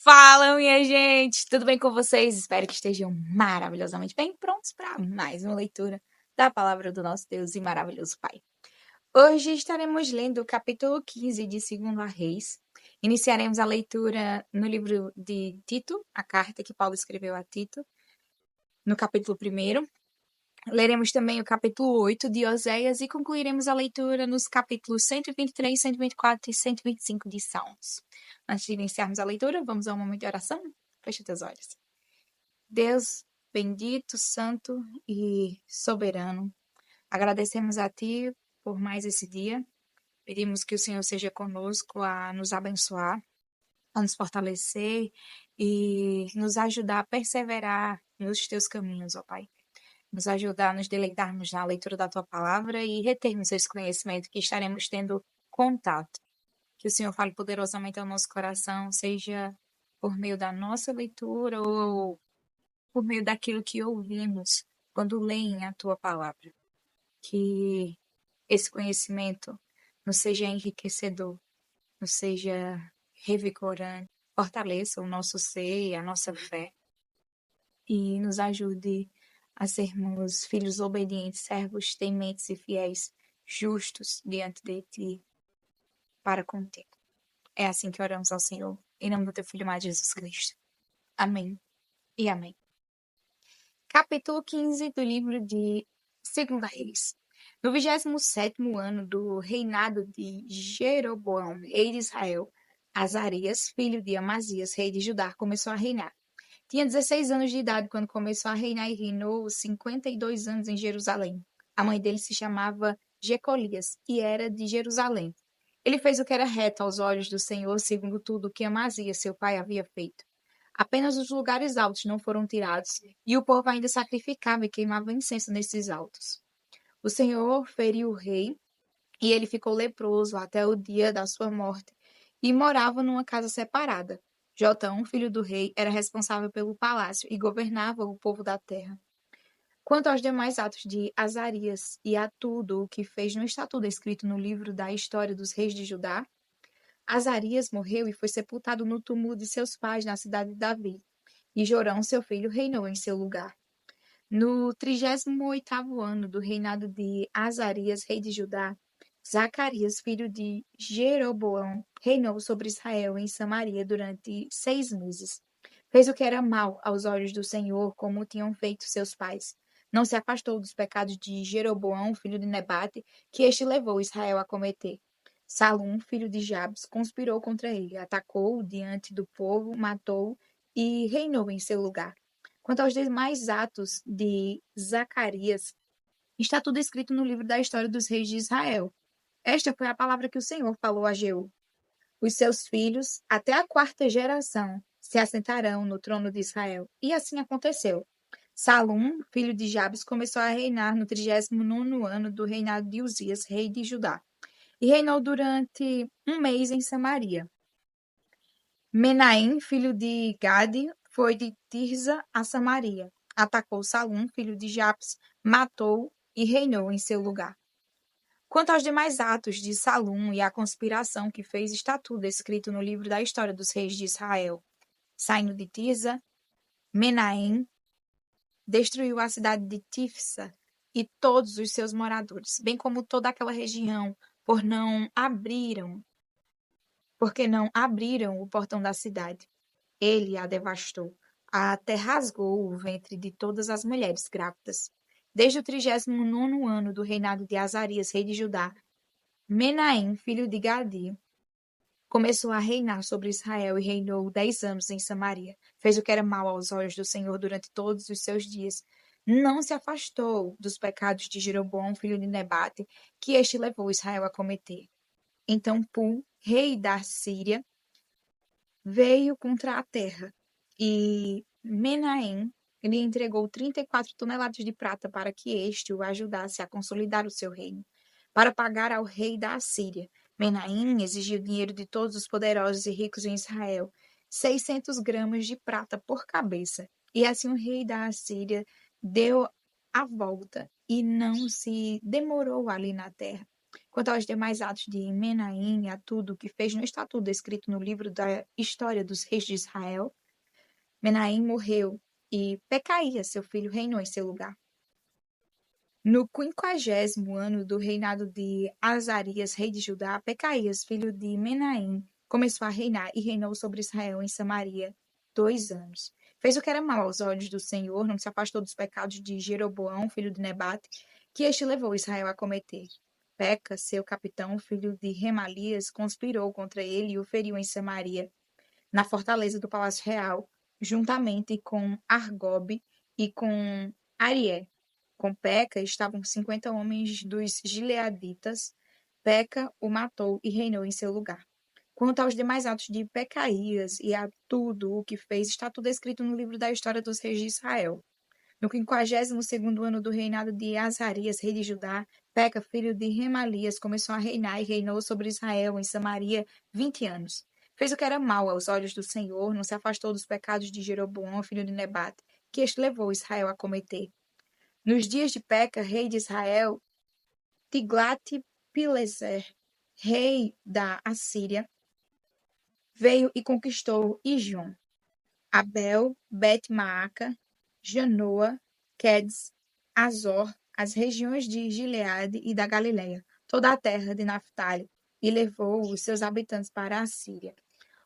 Fala, minha gente! Tudo bem com vocês? Espero que estejam maravilhosamente bem prontos para mais uma leitura da palavra do nosso Deus e maravilhoso Pai. Hoje estaremos lendo o capítulo 15 de 2 Reis. Iniciaremos a leitura no livro de Tito, a carta que Paulo escreveu a Tito, no capítulo 1. Leremos também o capítulo 8 de Oséias e concluiremos a leitura nos capítulos 123, 124 e 125 de Salmos. Antes de iniciarmos a leitura, vamos a um momento de oração? Feche teus olhos. Deus bendito, santo e soberano, agradecemos a Ti por mais esse dia. Pedimos que o Senhor seja conosco a nos abençoar, a nos fortalecer e nos ajudar a perseverar nos Teus caminhos, ó Pai. Nos ajudar a nos deleitarmos na leitura da Tua palavra e retermos esse conhecimento que estaremos tendo contato. Que o Senhor fale poderosamente ao nosso coração, seja por meio da nossa leitura ou por meio daquilo que ouvimos quando leem a Tua palavra. Que esse conhecimento nos seja enriquecedor, nos seja revigorante, fortaleça o nosso ser e a nossa fé e nos ajude a sermos filhos obedientes, servos tementes e fiéis, justos diante de Ti, para contigo. É assim que oramos ao Senhor, em nome do Teu Filho amado Jesus Cristo. Amém e amém. Capítulo 15 do livro de 2 Reis. No 27º ano do reinado de Jeroboão, rei de Israel, Azarias, filho de Amazias, rei de Judá, começou a reinar. Tinha 16 anos de idade quando começou a reinar e reinou 52 anos em Jerusalém. A mãe dele se chamava Jecolias e era de Jerusalém. Ele fez o que era reto aos olhos do Senhor, segundo tudo o que Amazias, seu pai, havia feito. Apenas os lugares altos não foram tirados, e o povo ainda sacrificava e queimava incenso nesses altos. O Senhor feriu o rei, e ele ficou leproso até o dia da sua morte, e morava numa casa separada. Jotão, filho do rei, era responsável pelo palácio e governava o povo da terra. Quanto aos demais atos de Azarias e a tudo o que fez no estatuto escrito no livro da história dos reis de Judá, Azarias morreu e foi sepultado no túmulo de seus pais na cidade de Davi, e Jorão, seu filho, reinou em seu lugar. No 38º ano do reinado de Azarias, rei de Judá, Zacarias, filho de Jeroboão, reinou sobre Israel em Samaria durante 6 meses. Fez o que era mal aos olhos do Senhor, como tinham feito seus pais. Não se afastou dos pecados de Jeroboão, filho de Nebate, que este levou Israel a cometer. Salum, filho de Jabes, conspirou contra ele, atacou-o diante do povo, matou-o e reinou em seu lugar. Quanto aos demais atos de Zacarias, está tudo escrito no livro da história dos reis de Israel. Esta foi a palavra que o Senhor falou a Jeú. Os seus filhos, até a 4ª geração, se assentarão no trono de Israel. E assim aconteceu. Salum, filho de Jabes, começou a reinar no 39º ano do reinado de Uzias, rei de Judá. E reinou durante 1 mês em Samaria. Menahem, filho de Gade, foi de Tirza a Samaria. Atacou Salum, filho de Jabes, matou e reinou em seu lugar. Quanto aos demais atos de Salum e a conspiração que fez, está tudo escrito no livro da história dos reis de Israel. Saindo de Tirza, Menahem destruiu a cidade de Tifsa e todos os seus moradores, bem como toda aquela região, porque não abriram o portão da cidade. Ele a devastou, até rasgou o ventre de todas as mulheres grávidas. Desde o 39º ano do reinado de Azarias, rei de Judá, Menahem, filho de Gadi, começou a reinar sobre Israel e reinou 10 anos em Samaria. Fez o que era mal aos olhos do Senhor durante todos os seus dias. Não se afastou dos pecados de Jeroboão, filho de Nebate, que este levou Israel a cometer. Então Pul, rei da Síria, veio contra a terra, e Menahem lhe entregou 34 toneladas de prata para que este o ajudasse a consolidar o seu reino, para pagar ao rei da Assíria. Menahem exigiu dinheiro de todos os poderosos e ricos em Israel, 600 gramas de prata por cabeça. E assim o rei da Assíria deu a volta e não se demorou ali na terra. Quanto aos demais atos de Menahem e a tudo o que fez, não está tudo escrito no livro da história dos reis de Israel? Menahem morreu e Pecaías, seu filho, reinou em seu lugar. No 50º ano do reinado de Azarias, rei de Judá, Pecaías, filho de Menahem, começou a reinar e reinou sobre Israel em Samaria 2 anos. Fez o que era mal aos olhos do Senhor, não se afastou dos pecados de Jeroboão, filho de Nebate, que este levou Israel a cometer. Peca, seu capitão, filho de Remalias, conspirou contra ele e o feriu em Samaria, na fortaleza do Palácio Real, juntamente com Argobe e com Arié. Com Peca estavam 50 homens dos gileaditas. Peca o matou e reinou em seu lugar. Quanto aos demais atos de Pecaías e a tudo o que fez, está tudo escrito no livro da história dos reis de Israel. No 52º ano do reinado de Azarias, rei de Judá, Peca, filho de Remalias, começou a reinar e reinou sobre Israel em Samaria 20 anos. Fez o que era mal aos olhos do Senhor, não se afastou dos pecados de Jeroboão, filho de Nebate, que este levou Israel a cometer. Nos dias de Peca, rei de Israel, Tiglat-Pileser, rei da Assíria, veio e conquistou Ijon, Abel, Bet-Maaca, Janoa, Quedes, Azor, as regiões de Gileade e da Galileia, toda a terra de Naphtali, e levou os seus habitantes para a Síria.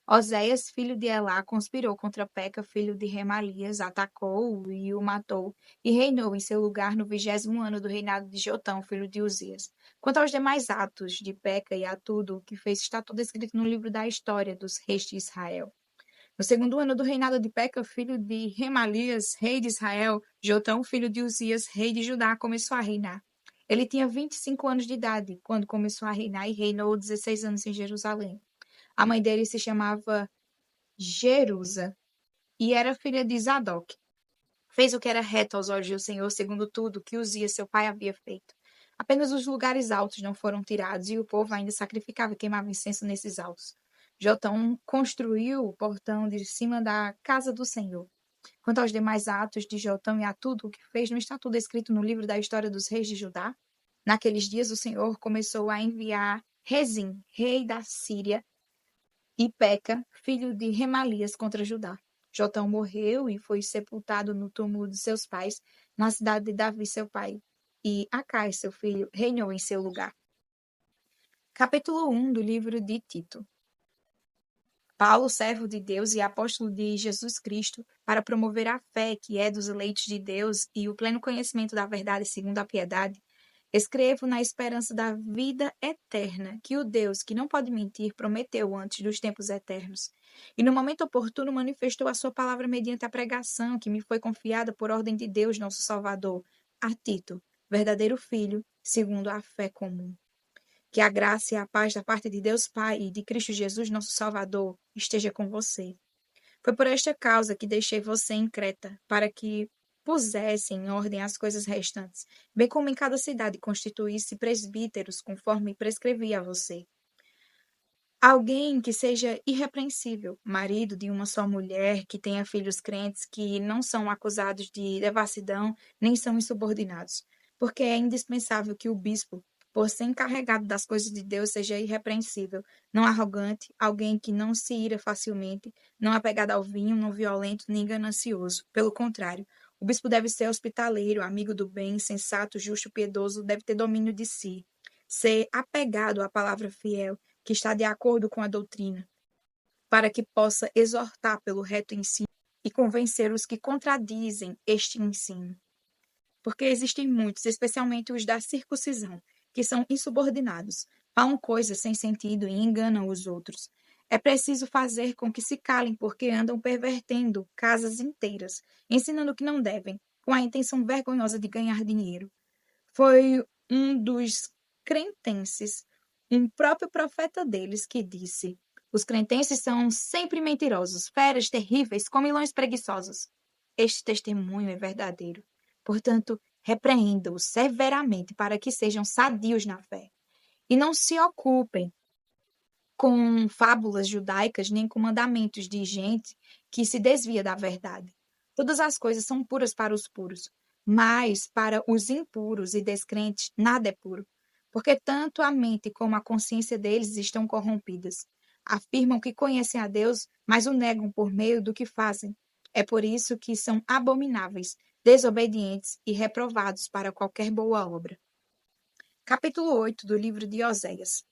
Oséias, filho de Elá, conspirou contra Peca, filho de Remalias, atacou-o e o matou, e reinou em seu lugar no 20º ano do reinado de Jotão, filho de Uzias. Quanto aos demais atos de Peca e a tudo o que fez, está tudo escrito no livro da história dos reis de Israel. No segundo ano do reinado de Peca, filho de Remalias, rei de Israel, Jotão, filho de Uzias, rei de Judá, começou a reinar. Ele tinha 25 anos de idade quando começou a reinar e reinou 16 anos em Jerusalém. A mãe dele se chamava Jerusa e era filha de Zadok. Fez o que era reto aos olhos do Senhor, segundo tudo que Uzias, seu pai, havia feito. Apenas os lugares altos não foram tirados, e o povo ainda sacrificava e queimava incenso nesses altos. Jotão construiu o portão de cima da casa do Senhor. Quanto aos demais atos de Jotão e a tudo o que fez, não está tudo escrito no livro da história dos reis de Judá? Naqueles dias o Senhor começou a enviar Rezim, rei da Síria, e Peca, filho de Remalias, contra Judá. Jotão morreu e foi sepultado no túmulo de seus pais, na cidade de Davi, seu pai. E Acai, seu filho, reinou em seu lugar. Capítulo 1 do livro de Tito. Paulo, servo de Deus e apóstolo de Jesus Cristo, para promover a fé que é dos eleitos de Deus e o pleno conhecimento da verdade segundo a piedade, escrevo na esperança da vida eterna, que o Deus, que não pode mentir, prometeu antes dos tempos eternos. E no momento oportuno manifestou a sua palavra mediante a pregação que me foi confiada por ordem de Deus, nosso Salvador, a Tito, verdadeiro filho, segundo a fé comum. Que a graça e a paz da parte de Deus Pai e de Cristo Jesus, nosso Salvador, esteja com você. Foi por esta causa que deixei você em Creta, para que pusesse em ordem as coisas restantes, bem como em cada cidade constituísse presbíteros, conforme prescrevi a você. Alguém que seja irrepreensível, marido de uma só mulher, que tenha filhos crentes, que não são acusados de devassidão, nem são insubordinados, porque é indispensável que o bispo, por ser encarregado das coisas de Deus, seja irrepreensível, não arrogante, alguém que não se ira facilmente, não apegado ao vinho, não violento, nem ganancioso. Pelo contrário, o bispo deve ser hospitaleiro, amigo do bem, sensato, justo, piedoso, deve ter domínio de si, ser apegado à palavra fiel, que está de acordo com a doutrina, para que possa exortar pelo reto ensino e convencer os que contradizem este ensino. Porque existem muitos, especialmente os da circuncisão, que são insubordinados, falam coisas sem sentido e enganam os outros. É preciso fazer com que se calem, porque andam pervertendo casas inteiras, ensinando o que não devem, com a intenção vergonhosa de ganhar dinheiro. Foi um dos cretenses, um próprio profeta deles, que disse: os cretenses são sempre mentirosos, feras terríveis, comilões preguiçosos. Este testemunho é verdadeiro. Portanto, repreenda-os severamente para que sejam sadios na fé. E não se ocupem com fábulas judaicas nem com mandamentos de gente que se desvia da verdade. Todas as coisas são puras para os puros, mas para os impuros e descrentes nada é puro. porque tanto a mente como a consciência deles estão corrompidas. Afirmam que conhecem a Deus, mas o negam por meio do que fazem. É por isso que são abomináveis, desobedientes e reprovados para qualquer boa obra. Capítulo 8 do livro de Oséias.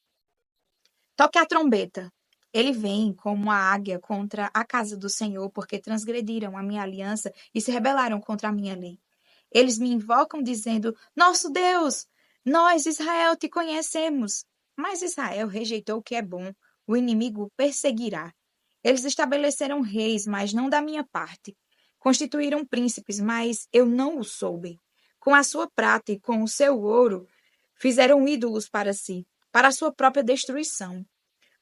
Toque a trombeta. Ele vem como a águia contra a casa do Senhor, porque transgrediram a minha aliança e se rebelaram contra a minha lei. Eles me invocam dizendo: Nosso Deus, nós, Israel, te conhecemos. Mas Israel rejeitou o que é bom, o inimigo o perseguirá. Eles estabeleceram reis, mas não da minha parte. Constituíram príncipes, mas eu não o soube. Com a sua prata e com o seu ouro, fizeram ídolos para si, para a sua própria destruição.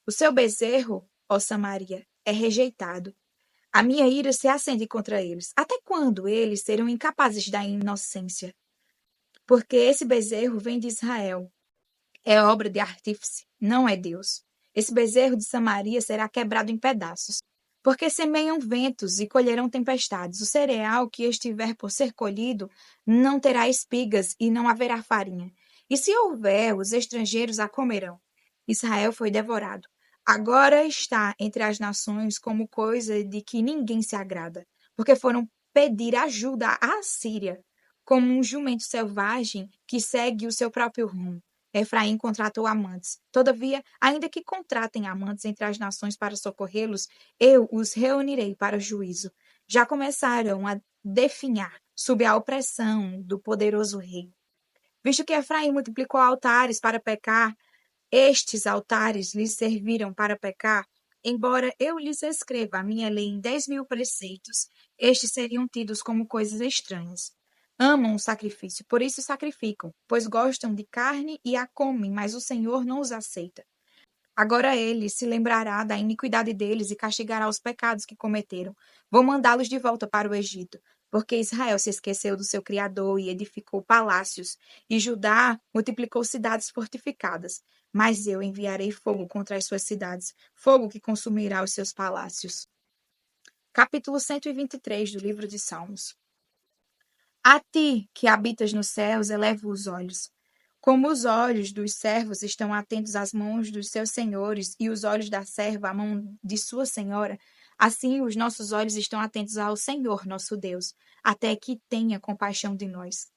O seu bezerro, ó Samaria, é rejeitado. A minha ira se acende contra eles. Até quando eles serão incapazes da inocência? Porque esse bezerro vem de Israel. É obra de artífice, não é Deus. Esse bezerro de Samaria será quebrado em pedaços. Porque semeiam ventos e colherão tempestades. O cereal que estiver por ser colhido não terá espigas e não haverá farinha. E se houver, os estrangeiros a comerão. Israel foi devorado. Agora está entre as nações como coisa de que ninguém se agrada, porque foram pedir ajuda à Síria, como um jumento selvagem que segue o seu próprio rumo. Efraim contratou amantes. Todavia, ainda que contratem amantes entre as nações para socorrê-los, eu os reunirei para o juízo. Já começaram a definhar sob a opressão do poderoso rei. Visto que Efraim multiplicou altares para pecar, estes altares lhes serviram para pecar. Embora eu lhes escreva a minha lei em 10.000 preceitos, estes seriam tidos como coisas estranhas. Amam o sacrifício, por isso sacrificam, pois gostam de carne e a comem, mas o Senhor não os aceita. Agora ele se lembrará da iniquidade deles e castigará os pecados que cometeram. Vou mandá-los de volta para o Egito, porque Israel se esqueceu do seu Criador e edificou palácios, e Judá multiplicou cidades fortificadas. Mas eu enviarei fogo contra as suas cidades, fogo que consumirá os seus palácios. Capítulo 123 do livro de Salmos. A ti, que habitas nos céus, elevo os olhos. Como os olhos dos servos estão atentos às mãos dos seus senhores e os olhos da serva à mão de sua senhora, assim os nossos olhos estão atentos ao Senhor, nosso Deus, até que tenha compaixão de nós.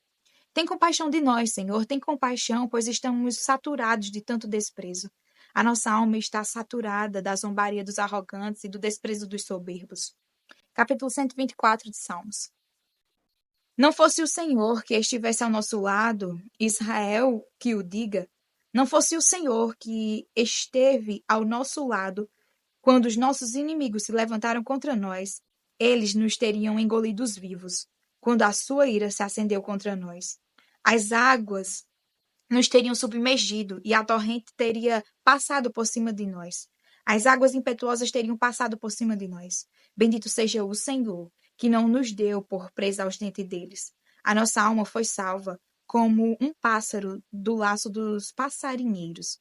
Tem compaixão de nós, Senhor, tem compaixão, pois estamos saturados de tanto desprezo. A nossa alma está saturada da zombaria dos arrogantes e do desprezo dos soberbos. Capítulo 124 de Salmos. Não fosse o Senhor que estivesse ao nosso lado, Israel que o diga, não fosse o Senhor que esteve ao nosso lado quando os nossos inimigos se levantaram contra nós, eles nos teriam engolidos vivos, quando a sua ira se acendeu contra nós. As águas nos teriam submergido e a torrente teria passado por cima de nós. As águas impetuosas teriam passado por cima de nós. Bendito seja o Senhor, que não nos deu por presa aos dentes deles. A nossa alma foi salva, como um pássaro do laço dos passarinheiros.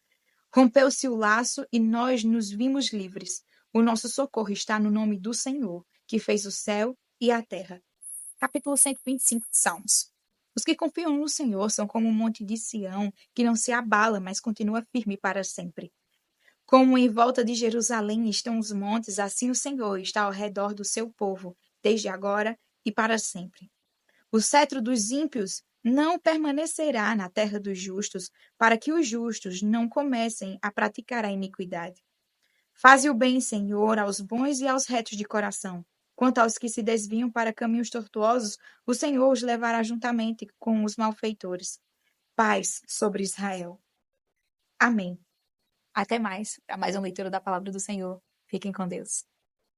Rompeu-se o laço e nós nos vimos livres. O nosso socorro está no nome do Senhor, que fez o céu e a terra. Capítulo 125 de Salmos. Os que confiam no Senhor são como um monte de Sião, que não se abala, mas continua firme para sempre. Como em volta de Jerusalém estão os montes, assim o Senhor está ao redor do seu povo, desde agora e para sempre. O cetro dos ímpios não permanecerá na terra dos justos, para que os justos não comecem a praticar a iniquidade. Faze o bem, Senhor, aos bons e aos retos de coração. Quanto aos que se desviam para caminhos tortuosos, o Senhor os levará juntamente com os malfeitores. Paz sobre Israel. Amém. Até mais, para mais uma leitura da palavra do Senhor. Fiquem com Deus.